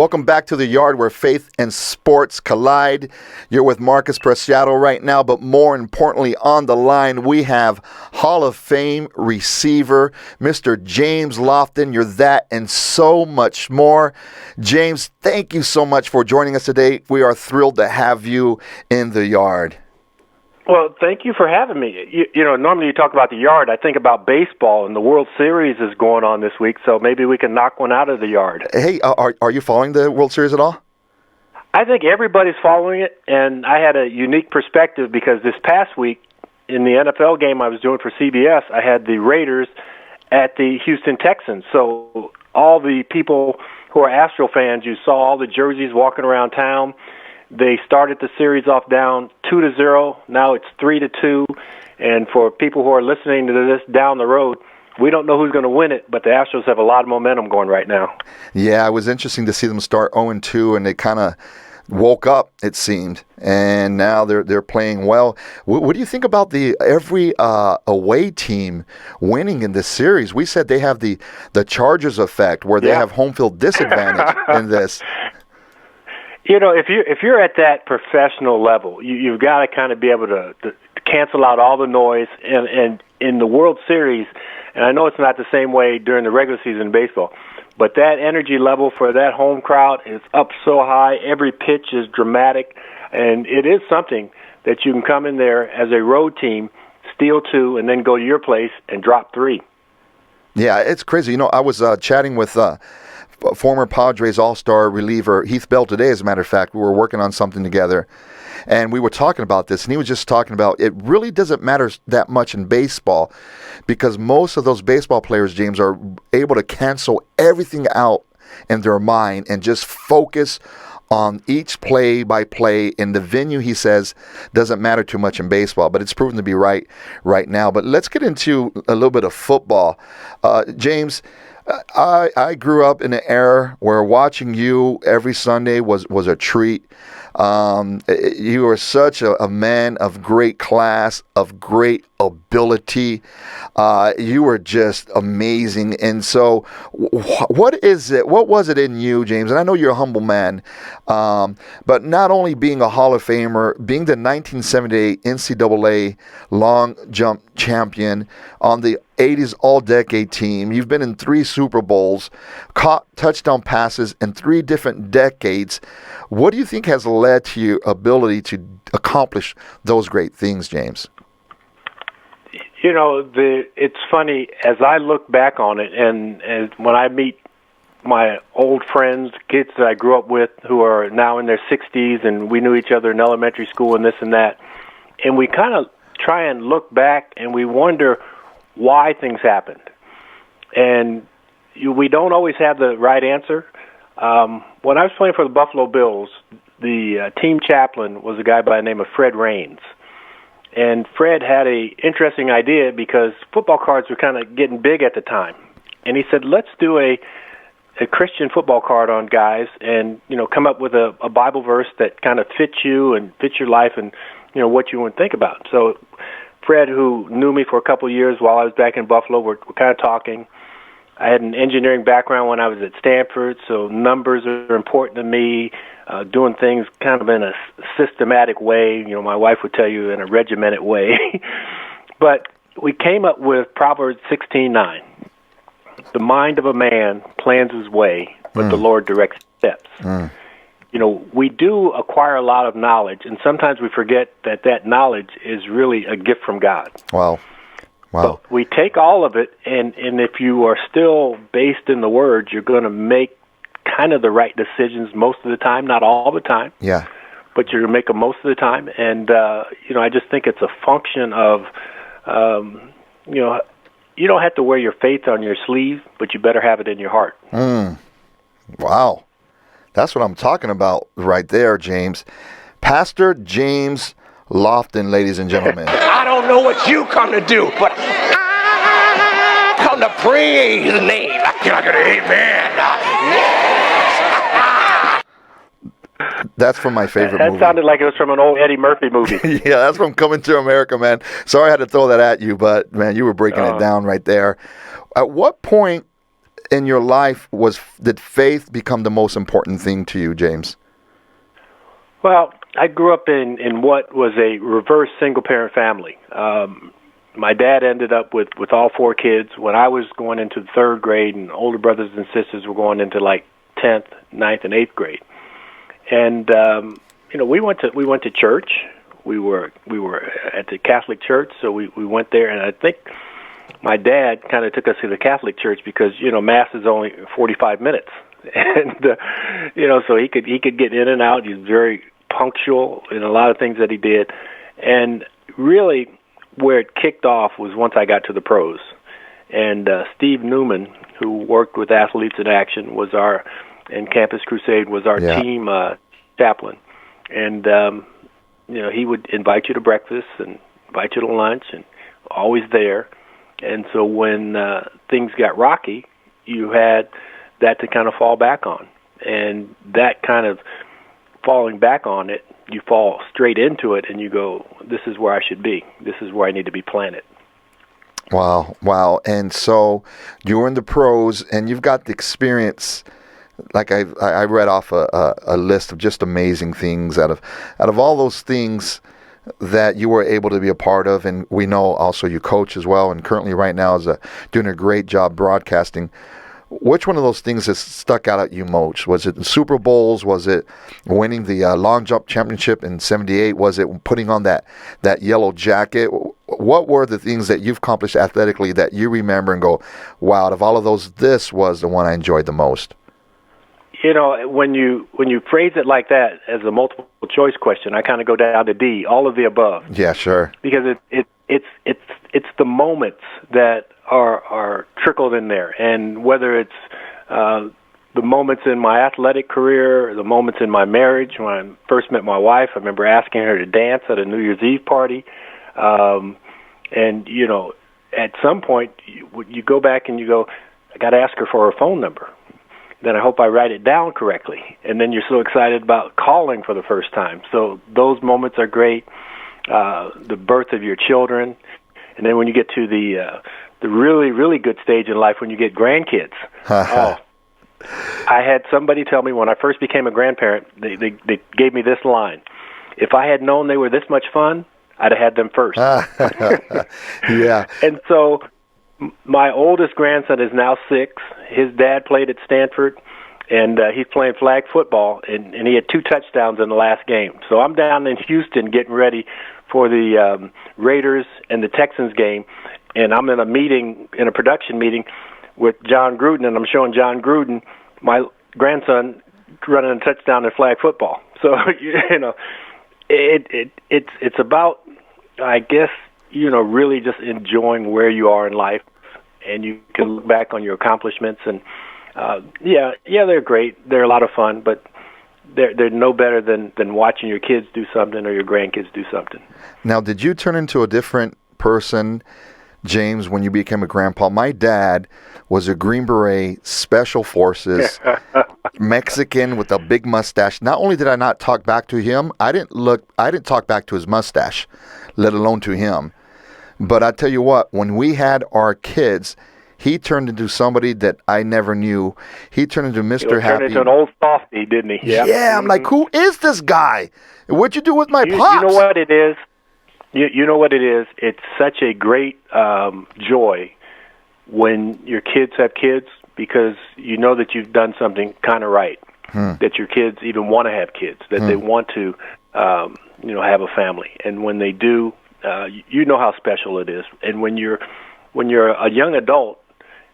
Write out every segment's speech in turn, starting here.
Welcome back to the yard where faith and sports collide. You're with Marcus Preciado right now, but more importantly, on the line, we have Hall of Fame receiver, Mr. James Lofton. You're that and so much more. James, thank you so much for joining us today. We are thrilled to have you in the yard. Well, thank you for having me. You know, normally you talk about the yard. I think about baseball, and the World Series is going on this week, so maybe we can knock one out of the yard. Hey, are you following the World Series at all? I think everybody's following it, and I had a unique perspective because this past week in the NFL game I was doing for CBS, I had the Raiders at the Houston Texans. So all the people who are Astro fans, you saw all the jerseys walking around town. They started the series off down 2-0. Now it's 3-2. And for people who are listening to this down the road, we don't know who's going to win it, but the Astros have a lot of momentum going right now. Yeah, it was interesting to see them start 0-2, and they kind of woke up, it seemed, and now they're playing well. What do you think about every away team winning in this series? We said they have the Chargers effect, where they have home field disadvantage in this. You know, if you're at that professional level, you've got to kind of be able to cancel out all the noise. And in the World Series, and I know it's not the same way during the regular season in baseball, but that energy level for that home crowd is up so high. Every pitch is dramatic, and it is something that you can come in there as a road team, steal 2, and then go to your place and drop 3. Yeah, it's crazy. You know, I was chatting with former Padres all-star reliever Heath Bell today, as a matter of fact. We were working on something together, and we were talking about this, and he was just talking about it really doesn't matter that much in baseball because most of those baseball players, James, are able to cancel everything out in their mind and just focus on each play-by-play. In the venue, he says, doesn't matter too much in baseball, but it's proven to be right now. But let's get into a little bit of football. James, I grew up in an era where watching you every Sunday was a treat. You were such a man of great class, of great ability. You were just amazing. And so what was it in you, James? And I know you're a humble man, but not only being a Hall of Famer, being the 1978 NCAA long jump champion on the 80s all-decade team. You've been in 3 Super Bowls, caught touchdown passes in 3 different decades. What do you think has led to your ability to accomplish those great things, James? You know, it's funny, as I look back on it, and when I meet my old friends, kids that I grew up with who are now in their 60s, and we knew each other in elementary school and this and that, and we kind of try and look back and we wonder why things happened. And we don't always have the right answer. When I was playing for the Buffalo Bills, the team chaplain was a guy by the name of Fred Raines. And Fred had a interesting idea because football cards were kind of getting big at the time. And he said, let's do a Christian football card on guys and, you know, come up with a Bible verse that kind of fits you and fits your life and, you know, what you would think about. So Fred, who knew me for a couple of years while I was back in Buffalo, we're kind of talking. I had an engineering background when I was at Stanford, so numbers are important to me, doing things kind of in a systematic way. You know, my wife would tell you in a regimented way. But we came up with Proverbs 16:9. The mind of a man plans his way, but the Lord directs his steps. You know, we do acquire a lot of knowledge, and sometimes we forget that knowledge is really a gift from God. Wow. But we take all of it, and if you are still based in the Word, you're going to make kind of the right decisions most of the time, not all the time. Yeah. But you're going to make them most of the time. And, you know, I just think it's a function of, you know, you don't have to wear your faith on your sleeve, but you better have it in your heart. Wow. That's what I'm talking about right there, James. Pastor James Lofton, ladies and gentlemen. I don't know what you come to do, but I come to praise the name. Can I get an amen? Yes. That's from my favorite movie. That sounded like it was from an old Eddie Murphy movie. Yeah, that's from Coming to America, man. Sorry I had to throw that at you, but, man, you were breaking it down right there. At what point in your life did faith become the most important thing to you, James? Well, I grew up in what was a reverse single-parent family. My dad ended up with all 4 kids when I was going into the 3rd grade, and older brothers and sisters were going into like 10th, 9th, and 8th grade. And we went to church. We were at the Catholic church, so we went there, and I think my dad kind of took us to the Catholic church because Mass is only 45 minutes, and so he could get in and out. He was very punctual in a lot of things that he did, and really where it kicked off was once I got to the pros, and Steve Newman, who worked with Athletes in Action, and Campus Crusade was our team chaplain, and he would invite you to breakfast and invite you to lunch, and always there. And so when things got rocky, you had that to kind of fall back on. And that kind of falling back on it, you fall straight into it and you go, this is where I should be. This is where I need to be planted. Wow. And so you're in the pros and you've got the experience. Like I read off a list of just amazing things out of all those things that you were able to be a part of, and we know also you coach as well, and currently right now is doing a great job broadcasting. Which one of those things has stuck out at you most? Was it the Super Bowls? Was it winning the long jump championship in '78? Was it putting on that yellow jacket? What were the things that you've accomplished athletically that you remember and go, wow, out of all of those, this was the one I enjoyed the most? When you phrase it like that as a multiple choice question, I kind of go down to D, all of the above. Yeah, sure. Because it's the moments that are trickled in there, and whether it's the moments in my athletic career, the moments in my marriage. When I first met my wife, I remember asking her to dance at a New Year's Eve party, and at some point you go back and you go, I got to ask her for her phone number. Then I hope I write it down correctly. And then you're so excited about calling for the first time. So those moments are great. The birth of your children. And then when you get to the really, really good stage in life when you get grandkids. I had somebody tell me when I first became a grandparent, they gave me this line. If I had known they were this much fun, I'd have had them first. Yeah. And so my oldest grandson is now 6. His dad played at Stanford, and he's playing flag football, and he had 2 touchdowns in the last game. So I'm down in Houston getting ready for the Raiders and the Texans game, and I'm in a production meeting with John Gruden, and I'm showing John Gruden my grandson running a touchdown in flag football. So it's about, I guess, really just enjoying where you are in life, and you can look back on your accomplishments. And they're great. They're a lot of fun, but they're no better than watching your kids do something or your grandkids do something. Now, did you turn into a different person, James, when you became a grandpa? My dad was a Green Beret, Special Forces, Mexican with a big mustache. Not only did I not talk back to him, I didn't talk back to his mustache, let alone to him. But I tell you what, when we had our kids, he turned into somebody that I never knew. He turned into Mr. Happy. Turned into an old softy, didn't he? Yeah, I'm like, who is this guy? What'd you do with my pops? You know what it is? You know what it is? It's such a great joy when your kids have kids, because you know that you've done something kind of right, that your kids even want to have kids, that they want to have a family. And when they do, you know how special it is. And when you're a young adult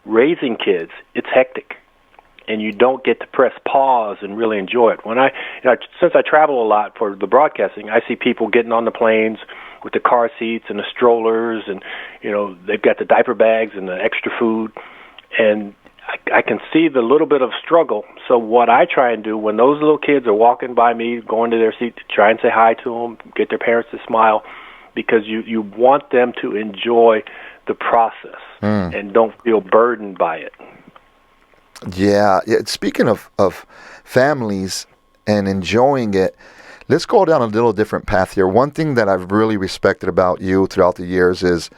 raising kids, it's hectic, and you don't get to press pause and really enjoy it. When since I travel a lot for the broadcasting, I see people getting on the planes with the car seats and the strollers, and they've got the diaper bags and the extra food, and I can see the little bit of struggle. So what I try and do when those little kids are walking by me, going to their seat, to try and say hi to them, get their parents to smile, because you want them to enjoy the process and don't feel burdened by it. Yeah. Speaking of families and enjoying it, let's go down a little different path here. One thing that I've really respected about you throughout the years is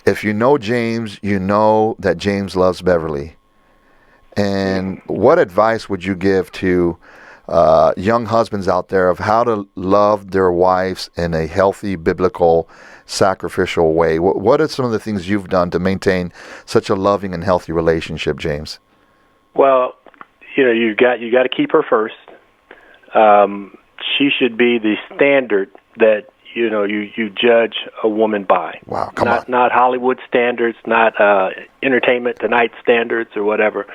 If you know James, you know that James loves Beverly. And what advice would you give to young husbands out there of how to love their wives in a healthy, biblical, sacrificial way? What are some of the things you've done to maintain such a loving and healthy relationship, James? Well, you got to keep her first. She should be the standard that you judge a woman by. Wow, come on. Not Hollywood standards, not Entertainment Tonight standards or whatever,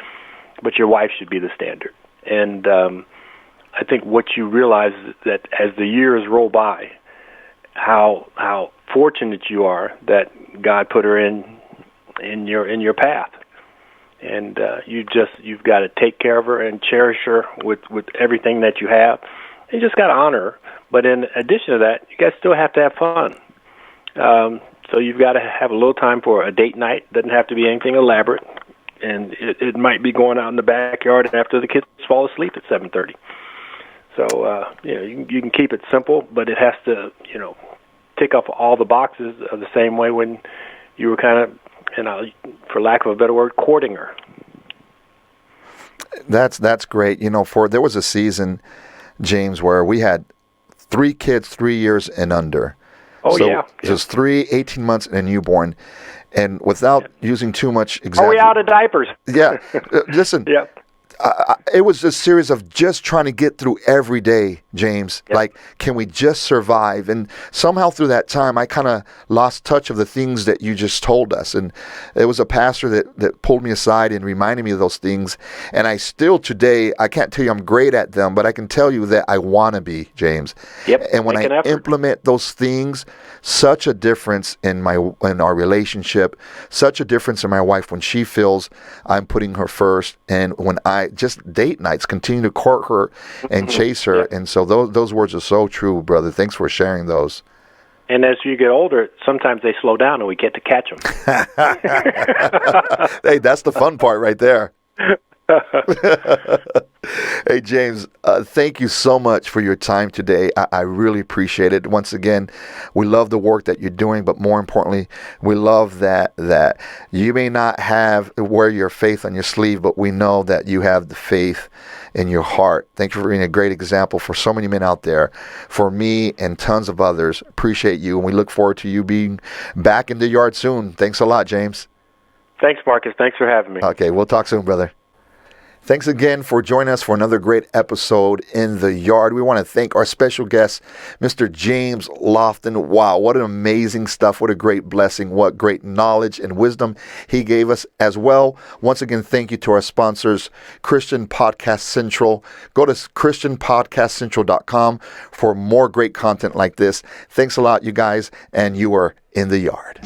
but your wife should be the standard. And I think what you realize is that as the years roll by, how fortunate you are that God put her in your path. And you've got to take care of her and cherish her with everything that you have. You just got to honor her. But in addition to that, you guys still have to have fun. So you've got to have a little time for a date night. Doesn't have to be anything elaborate. And it might be going out in the backyard after the kids fall asleep at 7:30. So you can keep it simple, but it has to tick off all the boxes of the same way when you were kind of, for lack of a better word, courting her. That's great. There was a season, James, where we had 3 kids, 3 years and under. Oh, so yeah. It was 3, 18 months and a newborn. And without using too much Are we out of diapers? Yeah. Listen. Yeah. It was a series of just trying to get through every day, James. Yep. Like, can we just survive? And somehow through that time, I kind of lost touch of the things that you just told us. And it was a pastor that pulled me aside and reminded me of those things. And I still today, I can't tell you I'm great at them, but I can tell you that I want to be, James. Yep. And when I implement those things, such a difference in our relationship, such a difference in my wife when she feels I'm putting her first, and when I just date nights continue to court her and chase her. Yep. And so those words are so true, brother. Thanks for sharing those. And as you get older, sometimes they slow down and we get to catch them. Hey, that's the fun part right there. Hey, James, thank you so much for your time today. I really appreciate it. Once again, we love the work that you're doing, but more importantly, we love that you may not wear your faith on your sleeve, but we know that you have the faith in your heart. Thank you for being a great example for so many men out there, for me and tons of others. Appreciate you, and we look forward to you being back in the yard soon. Thanks a lot, James. Thanks, Marcus. Thanks for having me. Okay, we'll talk soon, brother. Thanks again for joining us for another great episode in the yard. We want to thank our special guest, Mr. James Lofton. Wow, what an amazing stuff. What a great blessing. What great knowledge and wisdom he gave us as well. Once again, thank you to our sponsors, Christian Podcast Central. Go to christianpodcastcentral.com for more great content like this. Thanks a lot, you guys, and you are in the yard.